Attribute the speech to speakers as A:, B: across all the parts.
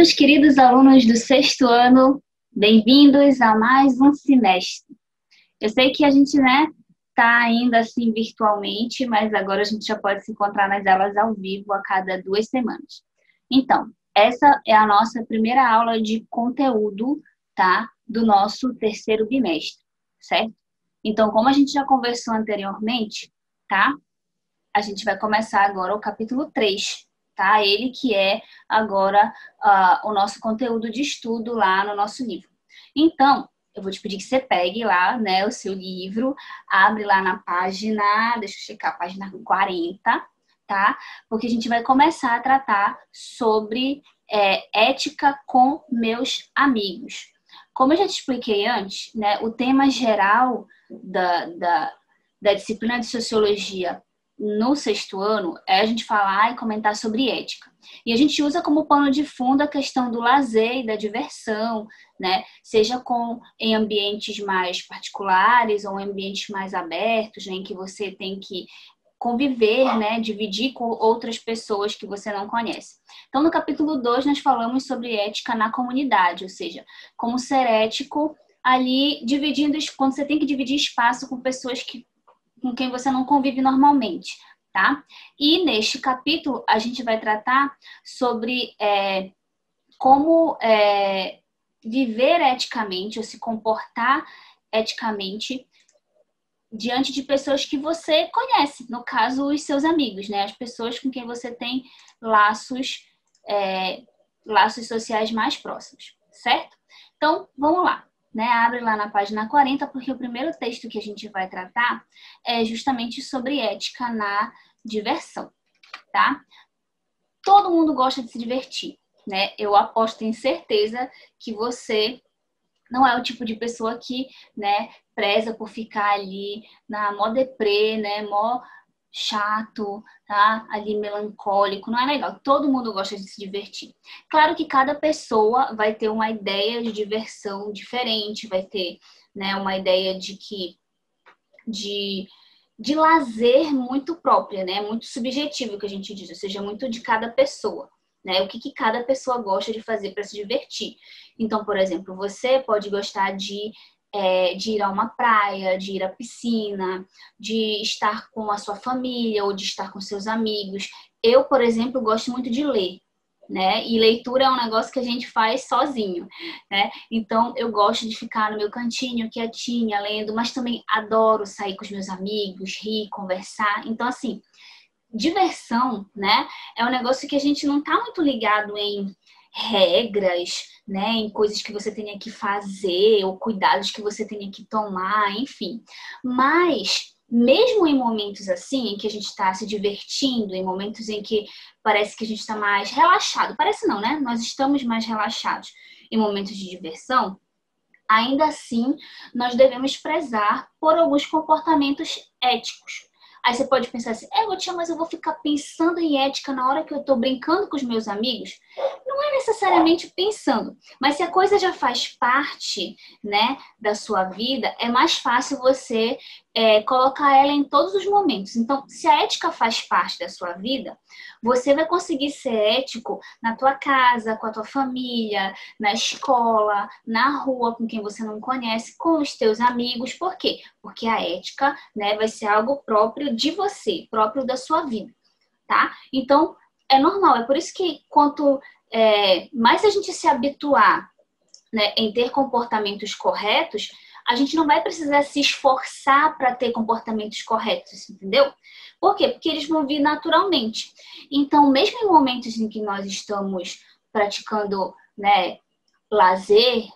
A: meus queridos alunos do sexto ano, bem-vindos a mais um semestre. Eu sei que a gente, tá ainda assim virtualmente, mas agora a gente já pode se encontrar nas aulas ao vivo a cada 2 semanas. Então, essa é a nossa primeira aula de conteúdo, tá? Do nosso terceiro bimestre, certo? Então, como a gente já conversou anteriormente, tá? A gente vai começar agora o capítulo 3, tá? Ele que é agora o nosso conteúdo de estudo lá no nosso livro. Então, eu vou te pedir que você pegue lá, né, o seu livro, abre lá na página, deixa eu checar, página 40, tá? Porque a gente vai começar a tratar sobre ética com meus amigos. Como eu já te expliquei antes, né, o tema geral da disciplina de sociologia no sexto ano é a gente falar e comentar sobre ética. E a gente usa como pano de fundo a questão do lazer e da diversão, né? Seja em ambientes mais particulares ou em ambientes mais abertos, né? Em que você tem que conviver, né? Dividir com outras pessoas que você não conhece. Então, no capítulo 2, nós falamos sobre ética na comunidade, ou seja, como ser ético ali, quando você tem que dividir espaço com pessoas com quem você não convive normalmente, tá? E neste capítulo a gente vai tratar sobre como viver eticamente ou se comportar eticamente diante de pessoas que você conhece, no caso, os seus amigos, né? As pessoas com quem você tem laços sociais mais próximos, certo? Então, vamos lá. Né, abre lá na página 40, porque o primeiro texto que a gente vai tratar é justamente sobre ética na diversão, tá? Todo mundo gosta de se divertir, né? Eu aposto em certeza que você não é o tipo de pessoa que, né, preza por ficar ali na mó deprê, né, mó chato, tá? Ali melancólico, não é legal. Todo mundo gosta de se divertir. Claro que cada pessoa vai ter uma ideia de diversão diferente, vai ter, né, uma ideia de lazer muito própria, né? Muito subjetivo que a gente diz, ou seja, muito de cada pessoa, né? O que cada pessoa gosta de fazer para se divertir. Então, por exemplo, você pode gostar de ir a uma praia, de ir à piscina, de estar com a sua família ou de estar com seus amigos. Eu, por exemplo, gosto muito de ler, né? E leitura é um negócio que a gente faz sozinho, né? Então, eu gosto de ficar no meu cantinho, quietinha, lendo, mas também adoro sair com os meus amigos, rir, conversar. Então, assim, diversão, né? É um negócio que a gente não tá muito ligado em regras, né, em coisas que você tenha que fazer ou cuidados que você tenha que tomar, enfim. Mas mesmo em momentos assim, em que a gente está se divertindo, em momentos em que parece que a gente está mais relaxado, parece não, né? Nós estamos mais relaxados em momentos de diversão, ainda assim nós devemos prezar por alguns comportamentos éticos. Aí você pode pensar assim, Gotinha, mas eu vou ficar pensando em ética na hora que eu tô brincando com os meus amigos? Não é necessariamente pensando, mas se a coisa já faz parte, né, da sua vida, é mais fácil você colocar ela em todos os momentos. Então, se a ética faz parte da sua vida, você vai conseguir ser ético na tua casa, com a tua família, na escola, na rua, com quem você não conhece, com os teus amigos. Por quê? Porque a ética, né, vai ser algo próprio de você, próprio da sua vida, tá? Então, é normal. É por isso que quanto mais a gente se habituar, né, em ter comportamentos corretos, a gente não vai precisar se esforçar para ter comportamentos corretos, entendeu? Por quê? Porque eles vão vir naturalmente. Então, mesmo em momentos em que nós estamos praticando, né, lazer,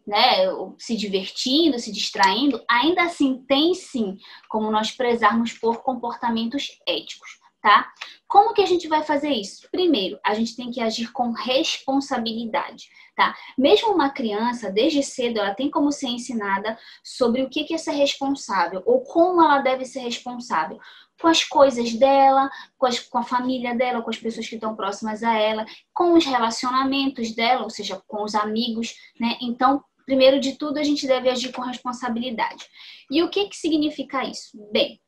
A: né, se divertindo, se distraindo, ainda assim tem sim como nós prezarmos por comportamentos éticos, tá? Como que a gente vai fazer isso? Primeiro, a gente tem que agir com responsabilidade, tá? Mesmo uma criança, desde cedo, ela tem como ser ensinada sobre o que é ser responsável ou como ela deve ser responsável com as coisas dela, com a família dela, com as pessoas que estão próximas a ela, com os relacionamentos dela, ou seja, com os amigos, né? Então, primeiro de tudo, a gente deve agir com responsabilidade. E o que significa isso? Bem,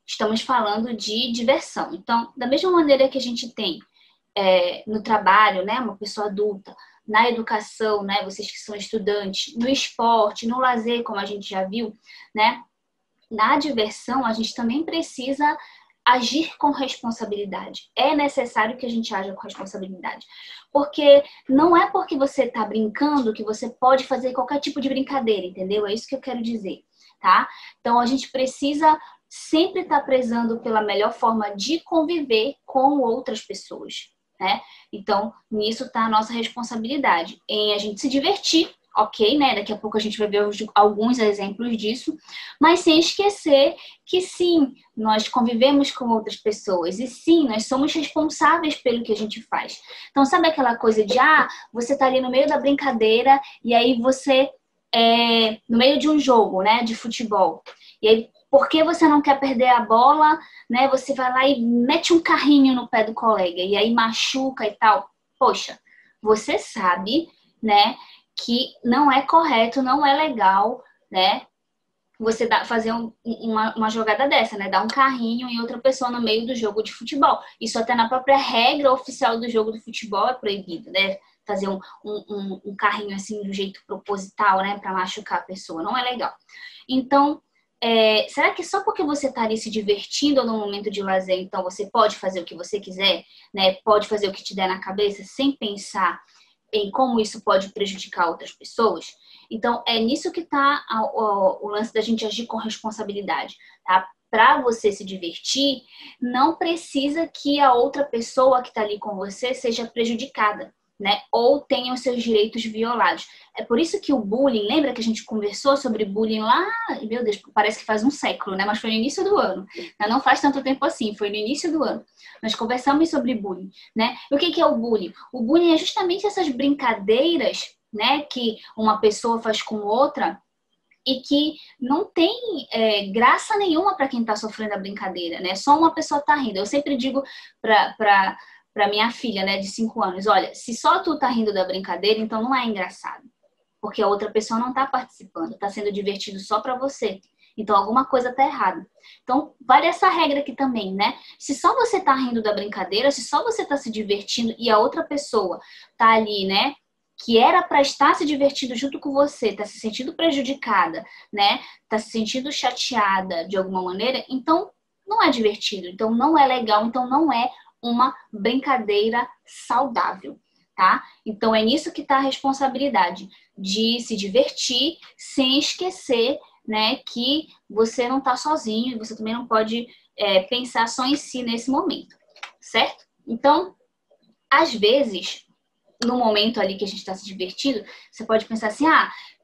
A: estamos falando de diversão. Então, da mesma maneira que a gente tem no trabalho, né, uma pessoa adulta, na educação, né? Vocês que são estudantes, no esporte, no lazer, como a gente já viu, né? Na diversão, a gente também precisa agir com responsabilidade. É necessário que a gente haja com responsabilidade. Porque não é porque você está brincando que você pode fazer qualquer tipo de brincadeira, entendeu? É isso que eu quero dizer, tá? Então, a gente precisa sempre estar prezando pela melhor forma de conviver com outras pessoas, né? Então, nisso está a nossa responsabilidade, em a gente se divertir, ok, né? Daqui a pouco a gente vai ver alguns exemplos disso, mas sem esquecer que sim, nós convivemos com outras pessoas e sim, nós somos responsáveis pelo que a gente faz. Então, sabe aquela coisa de, você tá ali no meio da brincadeira e aí você no meio de um jogo, né, de futebol, e aí porque você não quer perder a bola, né? Você vai lá e mete um carrinho no pé do colega e aí machuca e tal. Poxa, você sabe, né, que não é correto, não é legal, né? Você fazer uma jogada dessa, né? Dar um carrinho em outra pessoa no meio do jogo de futebol. Isso até na própria regra oficial do jogo de futebol é proibido, né? Fazer um carrinho assim do jeito proposital, né? Para machucar a pessoa. Não é legal. Então, será que só porque você está ali se divertindo no momento de lazer, então você pode fazer o que você quiser, né? Pode fazer o que te der na cabeça sem pensar em como isso pode prejudicar outras pessoas? Então, é nisso que está o lance da gente agir com responsabilidade, tá? Para você se divertir, não precisa que a outra pessoa que está ali com você seja prejudicada, né? Ou tenha os seus direitos violados. É por isso que o bullying, lembra que a gente conversou sobre bullying lá, meu Deus, parece que faz um século, né? Mas foi no início do ano. Não faz tanto tempo assim, foi no início do ano. Nós conversamos sobre bullying, né? E o que é o bullying? O bullying é justamente essas brincadeiras, né, que uma pessoa faz com outra e que não tem graça nenhuma para quem está sofrendo a brincadeira, né? Só uma pessoa está rindo. Eu sempre digo para minha filha, né, de 5 anos, olha, se só tu tá rindo da brincadeira, então não é engraçado. Porque a outra pessoa não tá participando, tá sendo divertido só para você. Então alguma coisa tá errada. Então vale essa regra aqui também, né? Se só você tá rindo da brincadeira, se só você tá se divertindo e a outra pessoa tá ali, né, que era para estar se divertindo junto com você, tá se sentindo prejudicada, né? Tá se sentindo chateada de alguma maneira, então não é divertido, então não é legal, então não é uma brincadeira saudável, tá? Então é nisso que está a responsabilidade de se divertir sem esquecer, né, que você não está sozinho e você também não pode pensar só em si nesse momento, certo? Então, às vezes, no momento ali que a gente está se divertindo, você pode pensar assim,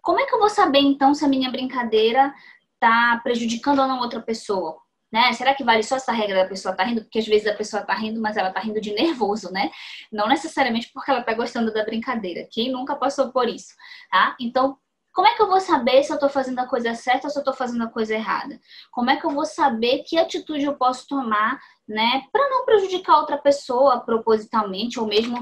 A: como é que eu vou saber então se a minha brincadeira está prejudicando ou não outra pessoa? Né? Será que vale só essa regra da pessoa tá rindo? Porque às vezes a pessoa tá rindo, mas ela tá rindo de nervoso, né? Não necessariamente porque ela tá gostando da brincadeira. Quem nunca passou por isso, tá? Então, como é que eu vou saber se eu tô fazendo a coisa certa ou se eu tô fazendo a coisa errada? Como é que eu vou saber que atitude eu posso tomar, né? Para não prejudicar outra pessoa propositalmente ou mesmo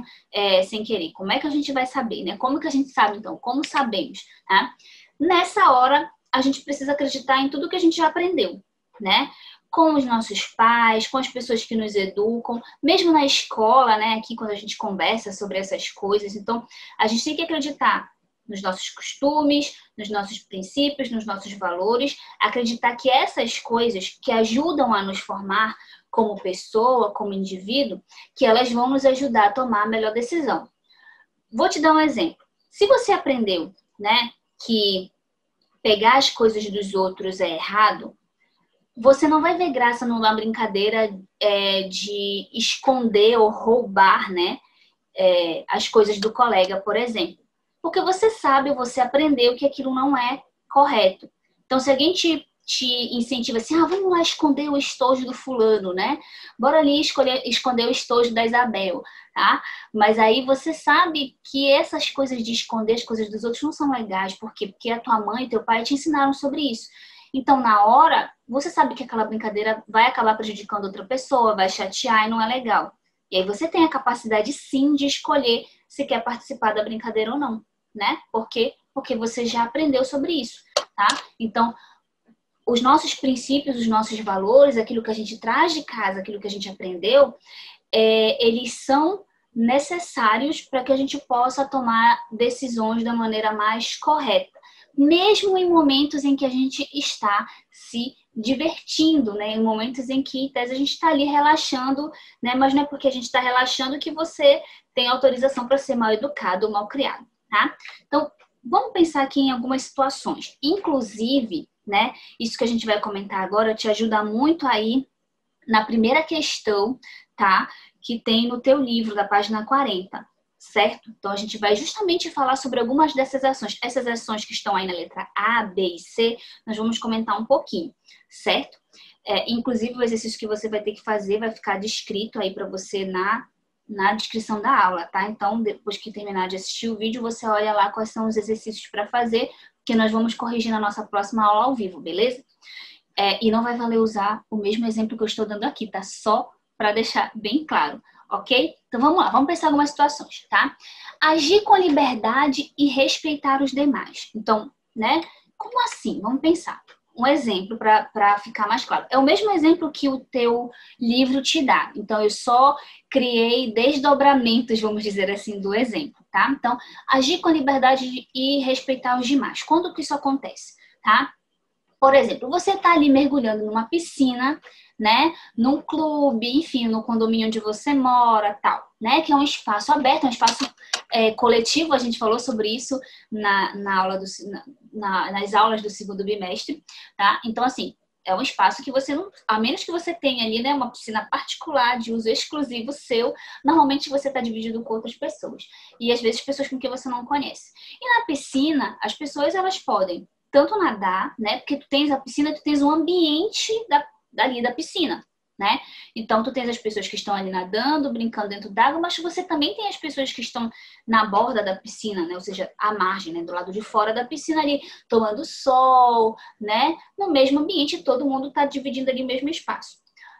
A: sem querer. Como é que a gente vai saber, né? Como que a gente sabe, então? Como sabemos, tá? Nessa hora, a gente precisa acreditar em tudo que a gente já aprendeu, né? Com os nossos pais, com as pessoas que nos educam, mesmo na escola, né? Aqui quando a gente conversa sobre essas coisas. Então, a gente tem que acreditar nos nossos costumes, nos nossos princípios, nos nossos valores, acreditar que essas coisas que ajudam a nos formar como pessoa, como indivíduo, que elas vão nos ajudar a tomar a melhor decisão. Vou te dar um exemplo. Se você aprendeu, né, que pegar as coisas dos outros é errado, você não vai ver graça numa brincadeira de esconder ou roubar, né, as coisas do colega, por exemplo. Porque você sabe, você aprendeu que aquilo não é correto. Então, se alguém te incentiva assim, vamos lá esconder o estojo do fulano, né? Bora ali esconder o estojo da Isabel, tá? Mas aí você sabe que essas coisas de esconder as coisas dos outros não são legais. Por quê? Porque a tua mãe e teu pai te ensinaram sobre isso. Então, na hora, você sabe que aquela brincadeira vai acabar prejudicando outra pessoa, vai chatear e não é legal. E aí você tem a capacidade, sim, de escolher se quer participar da brincadeira ou não, né? Por quê? Porque você já aprendeu sobre isso, tá? Então, os nossos princípios, os nossos valores, aquilo que a gente traz de casa, aquilo que a gente aprendeu, eles são necessários para que a gente possa tomar decisões da maneira mais correta, mesmo em momentos em que a gente está se divertindo, né? Em momentos em que, em tese, a gente está ali relaxando, né? Mas não é porque a gente está relaxando que você tem autorização para ser mal educado ou mal criado, tá? Então, vamos pensar aqui em algumas situações. Inclusive, né? Isso que a gente vai comentar agora te ajuda muito aí na primeira questão, tá? Que tem no teu livro, da página 40, certo? Então, a gente vai justamente falar sobre algumas dessas ações. Essas ações que estão aí na letra A, B e C, nós vamos comentar um pouquinho, certo? Inclusive, o exercício que você vai ter que fazer vai ficar descrito aí para você na descrição da aula, tá? Então, depois que terminar de assistir o vídeo, você olha lá quais são os exercícios para fazer, que nós vamos corrigir na nossa próxima aula ao vivo, beleza? E não vai valer usar o mesmo exemplo que eu estou dando aqui, tá? Só para deixar bem claro, ok? Então vamos lá, vamos pensar algumas situações, tá? Agir com liberdade e respeitar os demais. Então, né? Como assim? Vamos pensar. Um exemplo para ficar mais claro. É o mesmo exemplo que o teu livro te dá. Então, eu só criei desdobramentos, vamos dizer assim, do exemplo, tá? Então, agir com liberdade e respeitar os demais. Quando que isso acontece, tá? Por exemplo, você está ali mergulhando numa piscina, né? Num clube, enfim, no condomínio onde você mora, tal, né? Que é um espaço aberto, é um espaço coletivo. A gente falou sobre isso na aula nas aulas do segundo bimestre, tá? Então, assim, é um espaço que você não, a menos que você tenha ali, né, uma piscina particular de uso exclusivo seu, normalmente você está dividido com outras pessoas. E às vezes pessoas com quem você não conhece. E na piscina, as pessoas elas podem tanto nadar, né? Porque tu tens a piscina, tu tens um ambiente dali da piscina, né? Então, tu tens as pessoas que estão ali nadando, brincando dentro d'água, mas você também tem as pessoas que estão na borda da piscina, né? Ou seja, à margem, né? Do lado de fora da piscina ali, tomando sol, né? No mesmo ambiente, todo mundo está dividindo ali o mesmo espaço.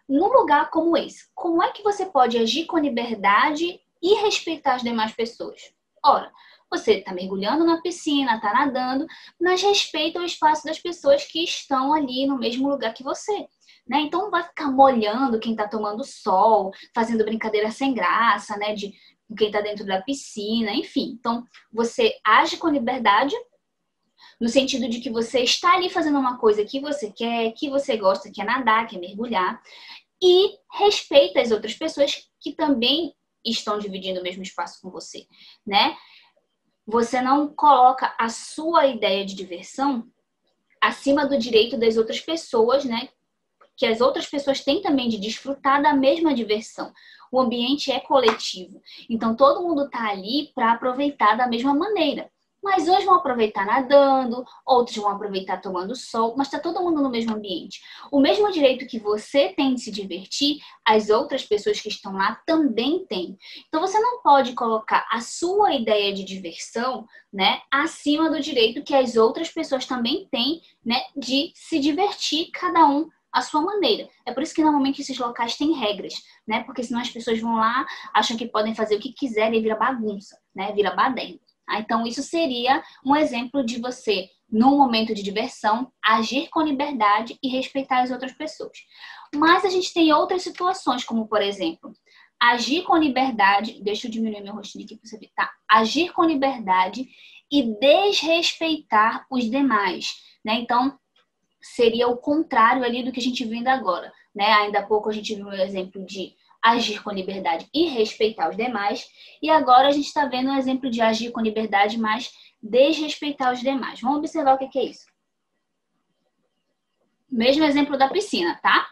A: Num lugar como esse, como é que você pode agir com liberdade e respeitar as demais pessoas? Ora, você está mergulhando na piscina, está nadando, mas respeita o espaço das pessoas que estão ali no mesmo lugar que você, né? Então não vai ficar molhando quem está tomando sol, fazendo brincadeira sem graça, né? De quem está dentro da piscina, enfim. Então você age com liberdade no sentido de que você está ali fazendo uma coisa que você quer, que você gosta, que é nadar, que é mergulhar, e respeita as outras pessoas que também estão dividindo o mesmo espaço com você, né? Você não coloca a sua ideia de diversão acima do direito das outras pessoas, né? Que as outras pessoas têm também de desfrutar da mesma diversão. O ambiente é coletivo. Então, todo mundo está ali para aproveitar da mesma maneira. Mas uns vão aproveitar nadando, outros vão aproveitar tomando sol, mas está todo mundo no mesmo ambiente. O mesmo direito que você tem de se divertir, as outras pessoas que estão lá também têm. Então, você não pode colocar a sua ideia de diversão, né, acima do direito que as outras pessoas também têm, né, de se divertir, cada um à sua maneira. É por isso que normalmente esses locais têm regras, né? Porque senão as pessoas vão lá, acham que podem fazer o que quiserem e vira bagunça, né? Vira baderna. Então, isso seria um exemplo de você, num momento de diversão, agir com liberdade e respeitar as outras pessoas. Mas a gente tem outras situações, como, por exemplo, agir com liberdade... Deixa eu diminuir meu rostinho aqui para você ver, tá? Agir com liberdade e desrespeitar os demais, né? Então, seria o contrário ali do que a gente viu ainda agora, né? Ainda há pouco a gente viu um exemplo de agir com liberdade e respeitar os demais, e agora a gente está vendo um exemplo de agir com liberdade, mas desrespeitar os demais. Vamos observar o que é isso. Mesmo exemplo da piscina, tá?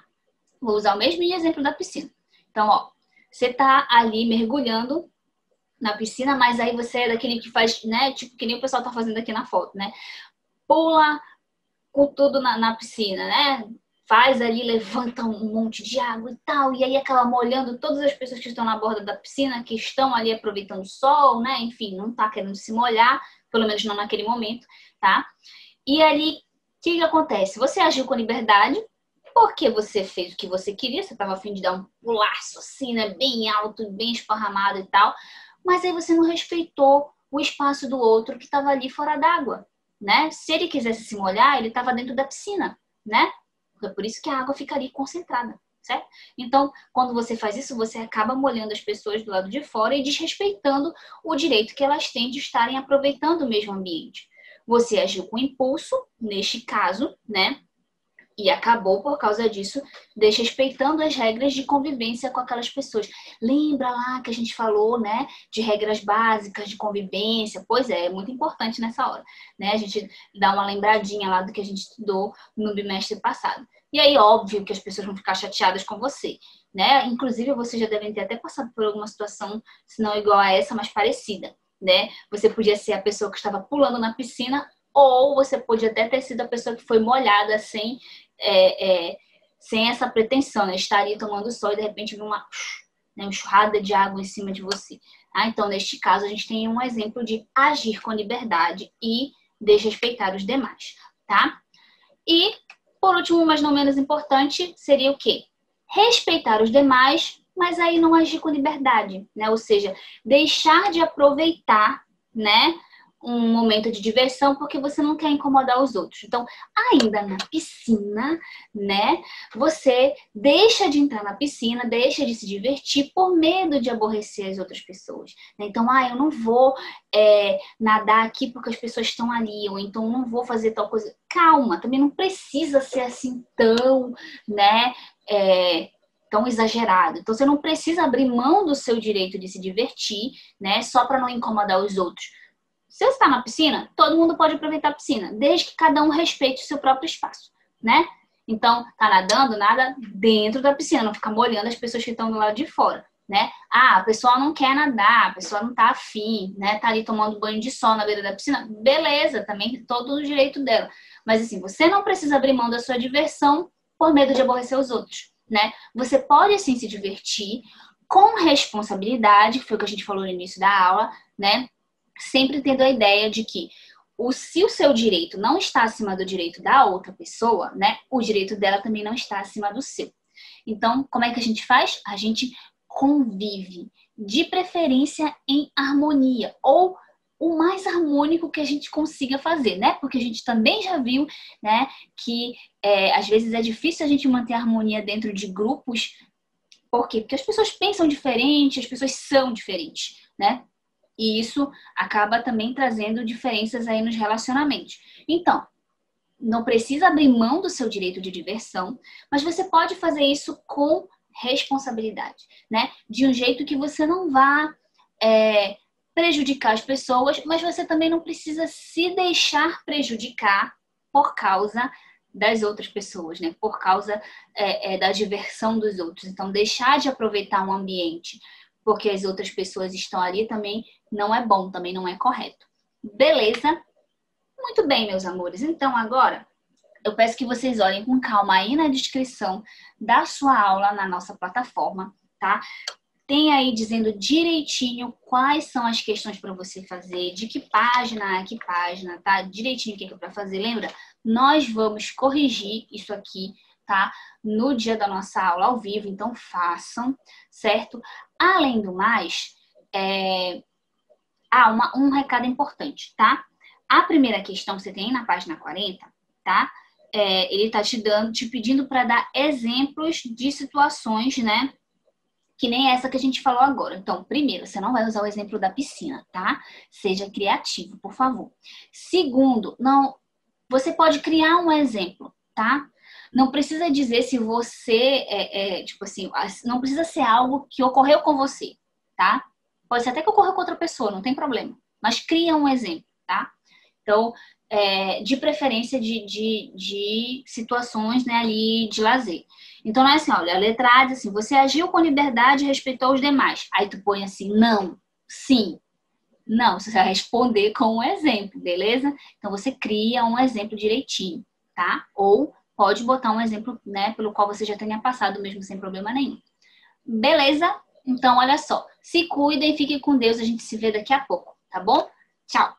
A: Vou usar o mesmo exemplo da piscina. Então, ó, você tá ali mergulhando na piscina, mas aí você é daquele que faz, né? Tipo, que nem o pessoal tá fazendo aqui na foto, né? Pula com tudo na piscina, né? Faz ali, levanta um monte de água e tal, e aí acaba molhando todas as pessoas que estão na borda da piscina, que estão ali aproveitando o sol, né? Enfim, não tá querendo se molhar, pelo menos não naquele momento, tá? E ali, o que acontece? Você agiu com liberdade, porque você fez o que você queria, você estava a fim de dar um pulaço assim, né? Bem alto, bem esparramado e tal, mas aí você não respeitou o espaço do outro que estava ali fora d'água, né? Se ele quisesse se molhar, ele estava dentro da piscina, né? É por isso que a água ficaria concentrada, certo? Então, quando você faz isso, você acaba molhando as pessoas do lado de fora e desrespeitando o direito que elas têm de estarem aproveitando o mesmo ambiente. Você agiu com impulso, neste caso, né? E acabou, por causa disso, desrespeitando as regras de convivência com aquelas pessoas. Lembra lá que a gente falou, né, de regras básicas de convivência? Pois é muito importante nessa hora, né? A gente dá uma lembradinha lá do que a gente estudou no bimestre passado. E aí, óbvio que as pessoas vão ficar chateadas com você, né? Inclusive, vocês já devem ter até passado por alguma situação, se não igual a essa, mas parecida, né? Você podia ser a pessoa que estava pulando na piscina, ou você pode até ter sido a pessoa que foi molhada sem essa pretensão, né? Estaria tomando sol e de repente viu uma enxurrada de água em cima de você. Então, neste caso, a gente tem um exemplo de agir com liberdade e desrespeitar os demais, tá? E, por último, mas não menos importante, seria o quê? Respeitar os demais, mas aí não agir com liberdade, né? Ou seja, deixar de aproveitar, né, um momento de diversão porque você não quer incomodar os outros. Então, ainda na piscina, né, você deixa de entrar na piscina, deixa de se divertir por medo de aborrecer as outras pessoas. Então, eu não vou nadar aqui porque as pessoas estão ali, ou então não vou fazer tal coisa. Calma, também não precisa ser assim tão, né, tão exagerado. Então, você não precisa abrir mão do seu direito de se divertir, né, só para não incomodar os outros. Se você está na piscina, todo mundo pode aproveitar a piscina, desde que cada um respeite o seu próprio espaço, né? Então, tá nadando, nada dentro da piscina, não fica molhando as pessoas que estão do lado de fora, né? A pessoa não quer nadar, a pessoa não tá afim, né? Tá ali tomando banho de sol na beira da piscina, beleza, também todo o direito dela. Mas assim, você não precisa abrir mão da sua diversão por medo de aborrecer os outros, né? Você pode, assim, se divertir com responsabilidade, que foi o que a gente falou no início da aula, né? Sempre tendo a ideia de que se o seu direito não está acima do direito da outra pessoa, né, o direito dela também não está acima do seu. Então, como é que a gente faz? A gente convive, de preferência em harmonia, ou o mais harmônico que a gente consiga fazer, né? Porque a gente também já viu, né, que às vezes é difícil a gente manter a harmonia dentro de grupos. Por quê? Porque as pessoas pensam diferente, as pessoas são diferentes, né? E isso acaba também trazendo diferenças aí nos relacionamentos. Então, não precisa abrir mão do seu direito de diversão, mas você pode fazer isso com responsabilidade, né? De um jeito que você não vá prejudicar as pessoas, mas você também não precisa se deixar prejudicar por causa das outras pessoas, né? Por causa da diversão dos outros. Então, deixar de aproveitar um ambiente porque as outras pessoas estão ali também não é bom, também não é correto. Beleza? Muito bem, meus amores. Então, agora, eu peço que vocês olhem com calma aí na descrição da sua aula na nossa plataforma, tá? Tem aí dizendo direitinho quais são as questões para você fazer, de que página a que página, tá? Direitinho o que é para fazer. Lembra? Nós vamos corrigir isso aqui, tá? No dia da nossa aula ao vivo, então façam, certo? Além do mais, um recado importante, tá? A primeira questão que você tem na página 40, tá? Ele tá te pedindo para dar exemplos de situações, né? Que nem essa que a gente falou agora. Então, primeiro, você não vai usar o exemplo da piscina, tá? Seja criativo, por favor. Segundo, você pode criar um exemplo, tá? Não precisa dizer se você tipo assim, não precisa ser algo que ocorreu com você, tá? Pode ser até que ocorreu com outra pessoa, não tem problema. Mas cria um exemplo, tá? Então, de preferência de situações, né, ali de lazer. Então, não é assim, olha, a letra A diz assim, você agiu com liberdade e respeitou os demais. Aí tu põe assim, não, sim, não. Você vai responder com um exemplo, beleza? Então, você cria um exemplo direitinho, tá? Ou pode botar um exemplo, né, pelo qual você já tenha passado mesmo sem problema nenhum. Beleza? Então, olha só. Se cuidem, fiquem com Deus. A gente se vê daqui a pouco, tá bom? Tchau!